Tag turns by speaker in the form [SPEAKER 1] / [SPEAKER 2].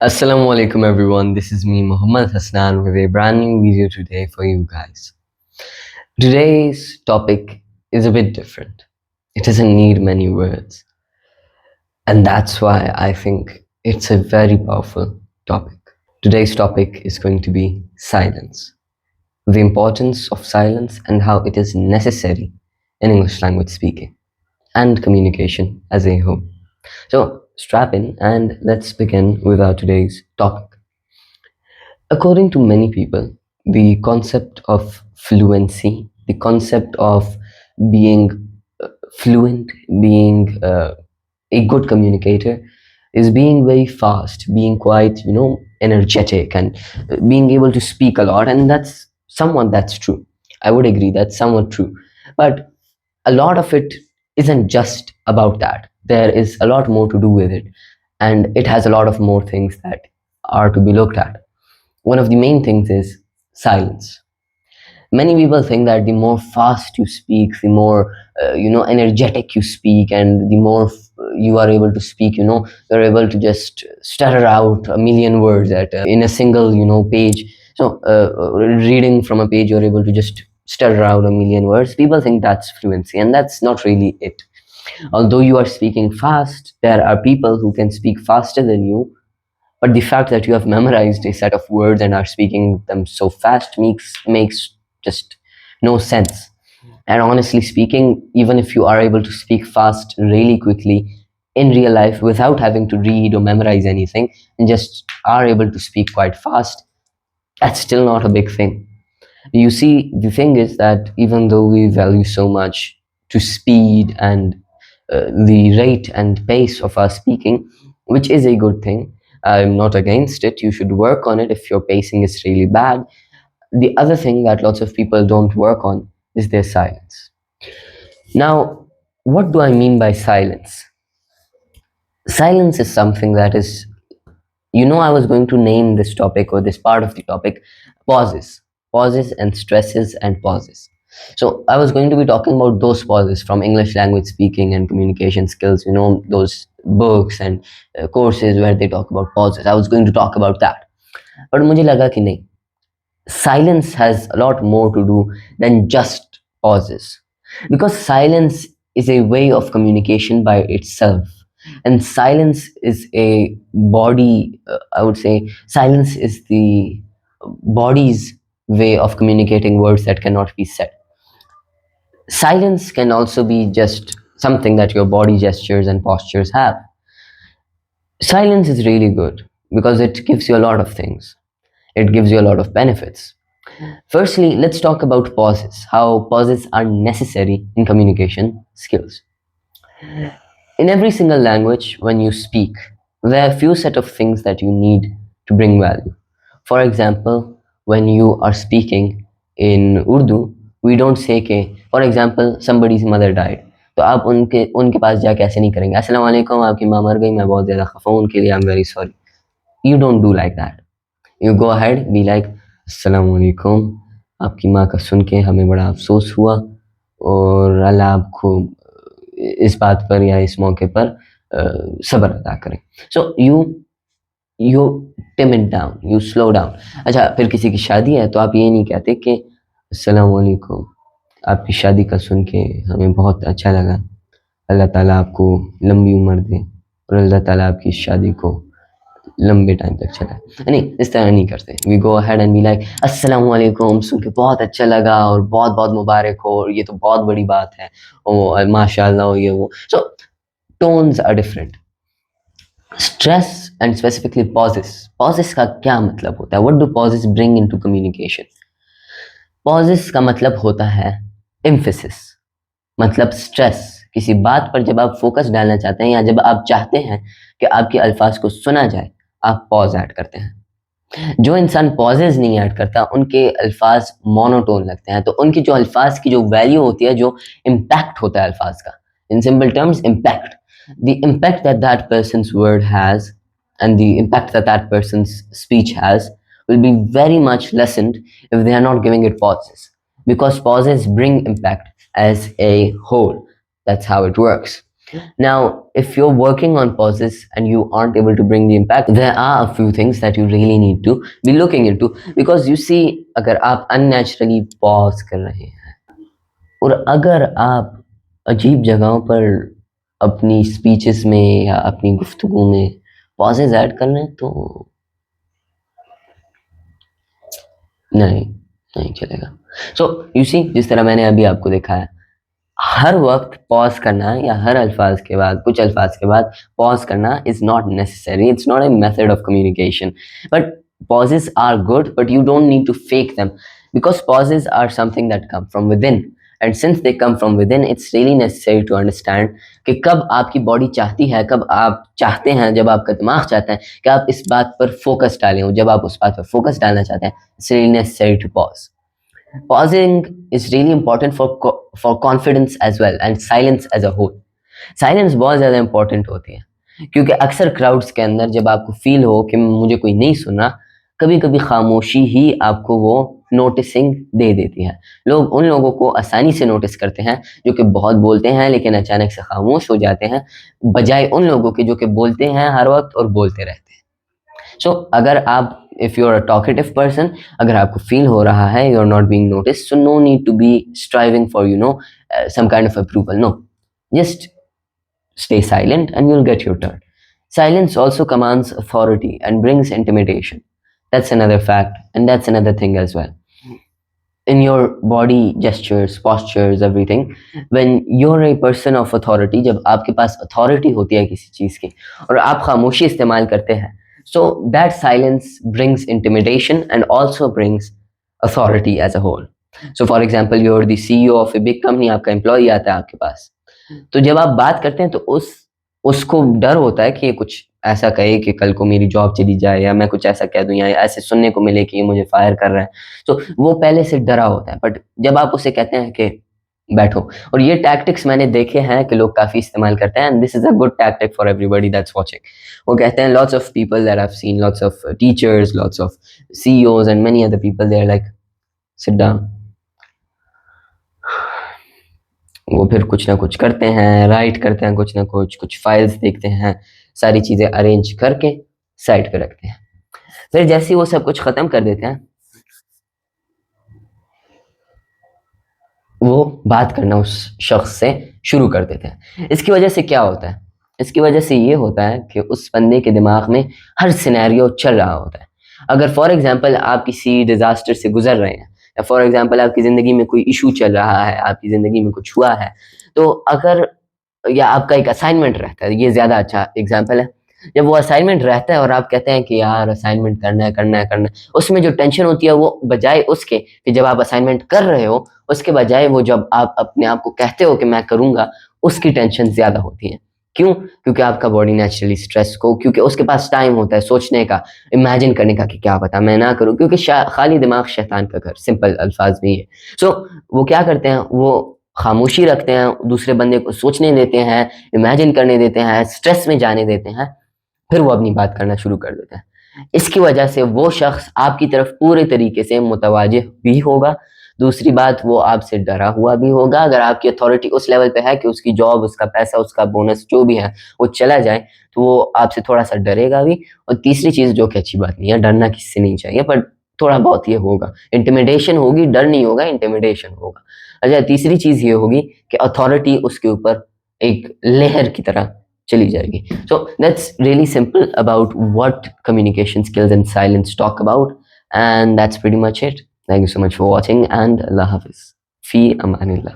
[SPEAKER 1] Assalamu alaikum everyone, this is me Muhammad Hasnan with a brand new video today for you guys. Today's topic is a bit different. It doesn't need many words, and that's why I think it's a very powerful topic. Today's topic is going to be silence. The importance of silence and how it is necessary in English language speaking and communication as a whole. So strap in and let's begin with our today's topic. According to many people, the concept of fluency, the concept of being fluent, being a good communicator, is being very fast, being quite, energetic, and being able to speak a lot. And that's true. I would agree that's somewhat true. But a lot of it isn't just about that. There is a lot more to do with it, and it has a lot of more things that are to be looked at. One of the main things is silence. Many people think that the more fast you speak, the more energetic you speak, and the more you are able to speak, you're able to just stutter out a million words at in a single page. So reading from a page, you're able to just stutter out a million words. People think that's fluency, and that's not really it. Although you are speaking fast, there are people who can speak faster than you, but the fact that you have memorized a set of words and are speaking them so fast makes just no sense. And honestly speaking, even if you are able to speak fast really quickly in real life without having to read or memorize anything, and just are able to speak quite fast, that's still not a big thing. You see, the thing is that even though we value so much to speed and the rate and pace of our speaking, which is a good thing, I'm not against it. You should work on it if your pacing is really bad. The other thing that lots of people don't work on is their silence. Now, what do I mean by silence? Silence is something that is, I was going to name this topic or this part of the topic pauses and stresses and pauses. So I was going to be talking about those pauses from English language speaking and communication skills, those books and courses where they talk about pauses. I was going to talk about that. But मुझे लगा कि नहीं, silence has a lot more to do than just pauses, because silence is a way of communication by itself, and silence is a body, I would say silence is the body's way of communicating words that cannot be said. Silence can also be just something that your body gestures and postures have. Silence is really good because it gives you a lot of things. It gives you a lot of benefits. Firstly, let's talk about pauses, how pauses are necessary in communication skills. In every single language, when you speak, there are a few set of things that you need to bring value. For example, when you are speaking in Urdu, we don't say ke, for example, somebody's mother died. तो आप उनके पास जाके ऐसे नहीं करेंगे, अस्सलाम वालेकुम, आपकी माँ मर गई, मैं बहुत ज़्यादा खफा हूँ, उनके लिए I am very sorry. You don't do like that. You go ahead, be like, अस्सलाम वालेकुम, आपकी माँ का सुन के हमें बड़ा अफसोस हुआ, और अल्लाह आपको इस बात पर या इस मौके पर सब्र अदा करें. So you dim it down, you slow down. अच्छा, फिर किसी की शादी है तो आप ये नहीं कहते कि अस्सलाम वालेकुम, आपकी शादी का सुन के हमें बहुत अच्छा लगा, अल्लाह ताला आपको लंबी उम्र दे और अल्लाह ताला आपकी इस शादी को लंबे टाइम तक चलाए. नहीं, इस तरह नहीं करते. We go ahead and we like, अस्सलाम वालेकुम, सुन के बहुत अच्छा लगा और बहुत बहुत मुबारक हो, और ये तो बहुत बड़ी बात है, और माशाल्लाह, हो ये वो. So tones are different. Stress and specifically pauses का क्या मतलब होता है? What do pauses bring into communication? Pauses का मतलब होता है एम्फेसिस, मतलब स्ट्रेस. किसी बात पर जब आप फोकस डालना चाहते हैं या जब आप चाहते हैं कि आपके अल्फाज को सुना जाए, आप पॉज ऐड करते हैं. जो इंसान पॉजेज नहीं ऐड करता, उनके अल्फाज मोनोटोन लगते हैं. तो उनकी जो अल्फाज की जो वैल्यू होती है, जो इम्पैक्ट होता है अल्फाज का, in simple terms impact, the impact that that person's word has and the impact that that person's speech has will be very much lessened if they are not giving it pauses, because pauses bring impact as a whole. That's how it works. Now, if you're working on pauses and you aren't able to bring the impact, there are a few things that you really need to be looking into. Because you see, अगर आप unnaturally pause कर रहे हैं और अगर आप अजीब जगहों पर अपनी स्पीचेस में या अपनी गुफ्तगू में पॉजेज ऐड कर रहे हैं तो नहीं, नहीं चलेगा। सो यू सी, जिस तरह मैंने अभी आपको दिखाया, हर वक्त पॉज करना या हर अल्फाज के बाद, कुछ अल्फाज के बाद पॉज करना is not necessary, it's not a method of communication. But pauses are good, but you don't need to fake them, because pauses are something that come from within, and since they come from within, it's really necessary to understand कि कब आपकी body चाहती है, कब आप चाहते हैं, जब आपका दिमाग चाहता है कि आप इस बात पर फोकस डालें, और जब आप उस बात पर फोकस डालना चाहते हैं, it's really necessary to pause. Pausing is really important for confidence as well, and silence as a whole. Silence बहुत ज़्यादा important होती है, क्योंकि अक्सर क्राउड्स के अंदर जब आपको फील हो कि मुझे कोई नहीं सुन रहा, कभी कभी खामोशी ही आपको वो नोटिसिंग दे देती है। लोग उन लोगों को आसानी से नोटिस करते हैं जो कि बहुत बोलते हैं लेकिन अचानक से खामोश हो जाते हैं, बजाय उन लोगों के जो कि बोलते हैं हर वक्त और बोलते रहते हैं। सो अगर आप, if you are a talkative person, अगर आपको फील हो रहा है you are not being noticed, so no need to be striving for some kind of approval, no, just stay silent and you'll get your turn. Silence also commands authority and brings intimidation. That's another fact, and that's another thing as well. In your body gestures, postures, everything, when you're a person of authority, जब आपके पास authority होती है किसी चीज़ की और आप खामोशी इस्तेमाल करते हैं, so that silence brings intimidation and also brings authority as a whole. So for example, you're the CEO of a big company, आपका employee आता है आपके पास, तो जब आप बात करते हैं तो उसको डर होता है कि ये कुछ ऐसा कहे कि कल को मेरी जॉब चली जाए, या मैं कुछ ऐसा कह दूं, या ऐसे सुनने को मिले कि ये मुझे फायर कर रहा है, तो वो पहले से डरा होता है। बट जब आप उसे कहते हैं कि बैठो, और ये टैक्टिक्स मैंने देखे हैं कि लोग काफ़ी इस्तेमाल करते हैं, and this is a good tactic for everybody that's watching. वो कहते हैं, lots of people that I have seen, lots of teachers, lots of CEOs and many other people, they are like sit down. वो फिर कुछ ना कुछ करते हैं, राइट करते हैं कुछ ना कुछ फाइल्स देखते हैं, सारी चीज़ें अरेंज करके साइड पे रखते हैं। फिर जैसे ही वो सब कुछ ख़त्म कर देते हैं, वो बात करना उस शख्स से शुरू कर देते हैं। इसकी वजह से क्या होता है? इसकी वजह से ये होता है कि उस बंदे के दिमाग में हर सिनेरियो चल रहा होता है। अगर फॉर एग्जांपल आप किसी डिज़ास्टर से गुजर रहे हैं, या फॉर एग्जांपल आपकी ज़िंदगी में कोई इशू चल रहा है, आपकी ज़िंदगी में कुछ हुआ है, तो अगर, या आपका एक असाइनमेंट रहता है, ये ज़्यादा अच्छा एग्जांपल है। जब वो असाइनमेंट रहता है और आप कहते हैं कि यार असाइनमेंट करना है, करना है, करना है, उसमें जो टेंशन होती है वो बजाय उसके कि जब आप असाइनमेंट कर रहे हो, उसके बजाय वो जब आप अपने आप को कहते हो कि मैं करूँगा, उसकी टेंशन ज़्यादा होती है। क्यों? क्योंकि आपका बॉडी नेचुरली स्ट्रेस को, क्योंकि उसके पास टाइम होता है सोचने का, इमेजिन करने का कि क्या पता मैं ना करूँ, क्योंकि खाली दिमाग शैतान का घर, सिंपल अल्फाज में ही है। सो वो क्या करते हैं, वो खामोशी रखते हैं, दूसरे बंदे को सोचने देते हैं, इमेजिन करने देते हैं, स्ट्रेस में जाने देते हैं, फिर वो अपनी बात करना शुरू कर देते हैं। इसकी वजह से वो शख्स आपकी तरफ पूरे तरीके से मुतवाजिह भी होगा। दूसरी बात, वो आपसे डरा हुआ भी होगा। अगर आपकी अथॉरिटी उस लेवल पे है कि उसकी जॉब, उसका पैसा, उसका बोनस जो भी है वो चला जाए, तो वो आपसे थोड़ा-सा डरेगा भी। और तीसरी चीज़, जो कि अच्छी बात नहीं है, डरना किससे नहीं चाहिए, पर थोड़ा बहुत ये होगा, इंटिमिडेशन होगी, डर नहीं होगा, इंटिमिडेशन होगा। अच्छा, तीसरी चीज़ ये होगी कि अथॉरिटी उसके ऊपर एक लहर की तरह चली जाएगी। So that's really simple about what communication skills and silence talk about, and that's pretty much it. Thank you so much for watching, and Allah Hafiz. Fi Amanillah.